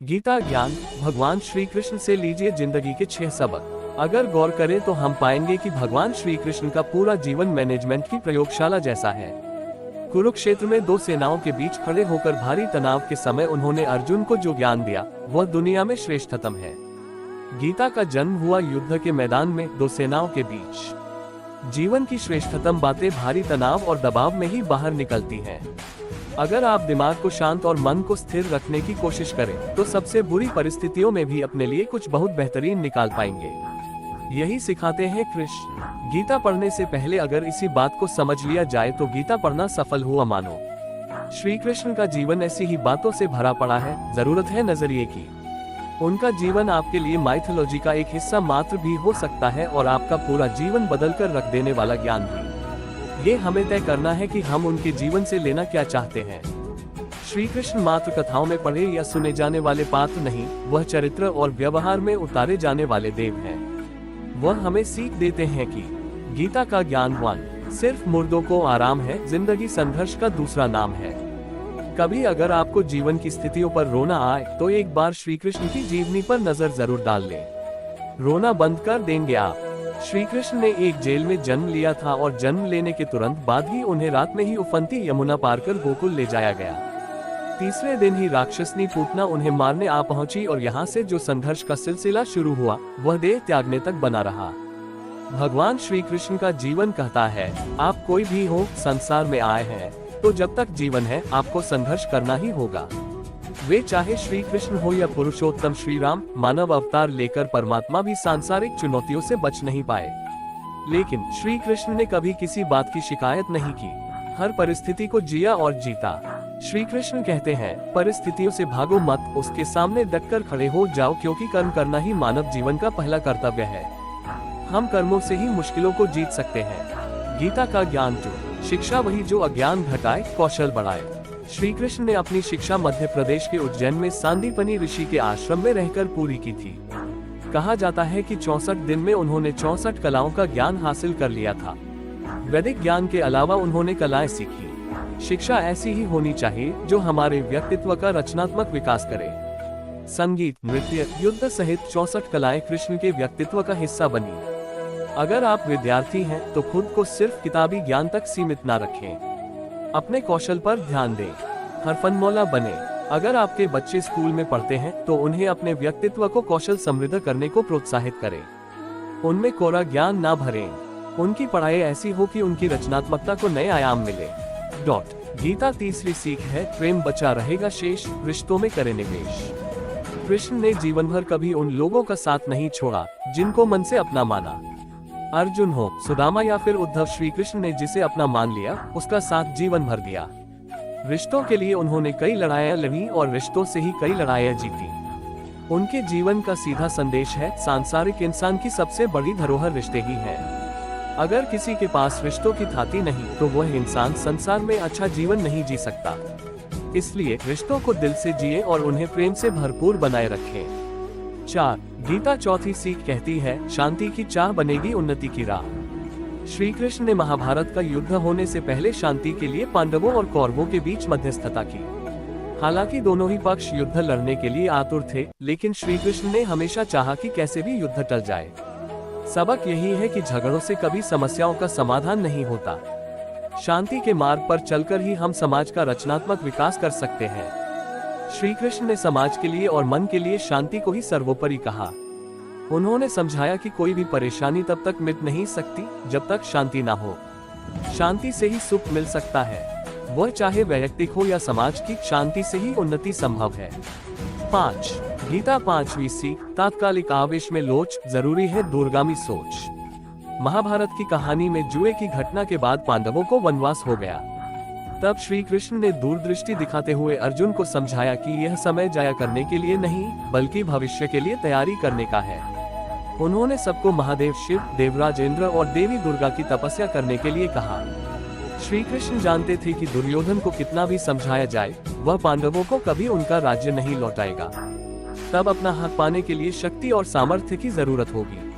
गीता ज्ञान। भगवान श्री कृष्ण से लीजिए जिंदगी के 6 सबक। अगर गौर करें तो हम पाएंगे कि भगवान श्री कृष्ण का पूरा जीवन मैनेजमेंट की प्रयोगशाला जैसा है। कुरुक्षेत्र में 2 सेनाओं के बीच खड़े होकर भारी तनाव के समय उन्होंने अर्जुन को जो ज्ञान दिया वह दुनिया में श्रेष्ठतम है। गीता का जन्म हुआ युद्ध के मैदान में 2 सेनाओं के बीच। जीवन की श्रेष्ठतम बातें भारी तनाव और दबाव में ही बाहर निकलती हैं। अगर आप दिमाग को शांत और मन को स्थिर रखने की कोशिश करें तो सबसे बुरी परिस्थितियों में भी अपने लिए कुछ बहुत बेहतरीन निकाल पाएंगे। यही सिखाते हैं कृष्ण। गीता पढ़ने से पहले अगर इसी बात को समझ लिया जाए तो गीता पढ़ना सफल हुआ मानो। श्री कृष्ण का जीवन ऐसी ही बातों से भरा पड़ा है, जरूरत है नजरिए की। उनका जीवन आपके लिए माइथोलॉजी का एक हिस्सा मात्र भी हो सकता है और आपका पूरा जीवन बदल कर रख देने वाला ज्ञान भी। ये हमें तय करना है कि हम उनके जीवन से लेना क्या चाहते हैं। श्री कृष्ण मात्र कथाओं में पढ़े या सुने जाने वाले पात्र नहीं, वह चरित्र और व्यवहार में उतारे जाने वाले देव हैं। वह हमें सीख देते हैं कि गीता का ज्ञानवान सिर्फ मुर्दों को आराम है, जिंदगी संघर्ष का दूसरा नाम है। कभी अगर आपको जीवन की स्थितियों पर रोना आए तो एक बार श्री कृष्ण की जीवनी पर नजर जरूर डाल लें। रोना बंद कर देंगे आप। श्री कृष्ण ने एक जेल में जन्म लिया था और जन्म लेने के तुरंत बाद ही उन्हें रात में ही उफनती यमुना पार कर गोकुल ले जाया गया। तीसरे दिन ही राक्षसनी पूतना उन्हें मारने आ पहुंची और यहाँ से जो संघर्ष का सिलसिला शुरू हुआ वह देह त्यागने तक बना रहा। भगवान श्री कृष्ण का जीवन कहता है, आप कोई भी हो संसार में आए हैं तो जब तक जीवन है आपको संघर्ष करना ही होगा। वे चाहे श्री कृष्ण हो या पुरुषोत्तम श्री राम, मानव अवतार लेकर परमात्मा भी सांसारिक चुनौतियों से बच नहीं पाए। लेकिन श्री कृष्ण ने कभी किसी बात की शिकायत नहीं की, हर परिस्थिति को जिया और जीता। श्री कृष्ण कहते हैं, परिस्थितियों से भागो मत, उसके सामने डटकर खड़े हो जाओ, क्योंकि कर्म करना ही मानव जीवन का पहला कर्तव्य है। हम कर्मों से ही मुश्किलों को जीत सकते हैं। गीता का ज्ञान जो शिक्षा वही जो अज्ञान घटाए, कौशल बढ़ाए। श्री कृष्ण ने अपनी शिक्षा मध्य प्रदेश के उज्जैन में सांदीपनी ऋषि के आश्रम में रहकर पूरी की थी। कहा जाता है कि 64 दिन में उन्होंने 64 कलाओं का ज्ञान हासिल कर लिया था। वैदिक ज्ञान के अलावा उन्होंने कलाएं सीखी। शिक्षा ऐसी ही होनी चाहिए जो हमारे व्यक्तित्व का रचनात्मक विकास करे। संगीत, नृत्य, युद्ध सहित 64 कलाएं कृष्ण के व्यक्तित्व का हिस्सा बनी। अगर आप विद्यार्थी हैं तो खुद को सिर्फ किताबी ज्ञान तक सीमित न रखें, अपने कौशल पर ध्यान दें, हरफनमौला बने। अगर आपके बच्चे स्कूल में पढ़ते हैं तो उन्हें अपने व्यक्तित्व को कौशल समृद्ध करने को प्रोत्साहित करें। उनमें कोरा ज्ञान ना भरें। उनकी पढ़ाई ऐसी हो कि उनकी रचनात्मकता को नए आयाम मिले। गीता तीसरी सीख है, प्रेम बचा रहेगा शेष, रिश्तों में करें निवेश। कृष्ण ने जीवन भर कभी उन लोगों का साथ नहीं छोड़ा जिनको मन से अपना माना। अर्जुन हो, सुदामा या फिर उद्धव, श्री कृष्ण ने जिसे अपना मान लिया उसका साथ जीवन भर दिया। रिश्तों के लिए उन्होंने कई लड़ाइयां लड़ी और रिश्तों से ही कई लड़ाइयां जीती। उनके जीवन का सीधा संदेश है, सांसारिक इंसान की सबसे बड़ी धरोहर रिश्ते ही हैं। अगर किसी के पास रिश्तों की थाती नहीं तो वह इंसान संसार में अच्छा जीवन नहीं जी सकता। इसलिए रिश्तों को दिल से जिए और उन्हें प्रेम से भरपूर बनाए रखें। 4. गीता चौथी सीख कहती है, शांति की चाह बनेगी उन्नति की राह। श्री कृष्ण ने महाभारत का युद्ध होने से पहले शांति के लिए पांडवों और कौरवों के बीच मध्यस्थता की। हालांकि दोनों ही पक्ष युद्ध लड़ने के लिए आतुर थे, लेकिन श्री कृष्ण ने हमेशा चाहा कि कैसे भी युद्ध टल जाए। सबक यही है कि झगड़ों से कभी समस्याओं का समाधान नहीं होता। शांति के मार्ग पर चलकर ही हम समाज का रचनात्मक विकास कर सकते हैं। श्री कृष्ण ने समाज के लिए और मन के लिए शांति को ही सर्वोपरि कहा। उन्होंने समझाया कि कोई भी परेशानी तब तक मिट नहीं सकती जब तक शांति ना हो। शांति से ही सुख मिल सकता है, वह चाहे वैयक्तिक हो या समाज की। शांति से ही उन्नति संभव है। 5. गीता पांचवी सीख, तात्कालिक आवेश में लोच, जरूरी है दूरगामी सोच। महाभारत की कहानी में जुए की घटना के बाद पांडवों को वनवास हो गया। तब श्री कृष्ण ने दूरदृष्टि दिखाते हुए अर्जुन को समझाया कि यह समय जाया करने के लिए नहीं बल्कि भविष्य के लिए तैयारी करने का है। उन्होंने सबको महादेव शिव, देवराज इंद्र और देवी दुर्गा की तपस्या करने के लिए कहा। श्री कृष्ण जानते थे कि दुर्योधन को कितना भी समझाया जाए वह पांडवों को कभी उनका राज्य नहीं लौटाएगा। तब अपना हक पाने के लिए शक्ति और सामर्थ्य की जरूरत होगी।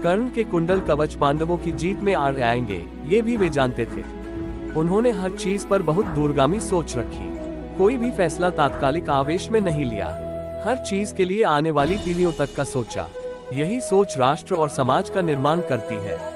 कर्ण के कुंडल कवच पांडवों की जीत में आ आएंगे, ये भी वे जानते थे। उन्होंने हर चीज पर बहुत दूरगामी सोच रखी। कोई भी फैसला तात्कालिक आवेश में नहीं लिया। हर चीज के लिए आने वाली पीढ़ियों तक का सोचा। यही सोच राष्ट्र और समाज का निर्माण करती है।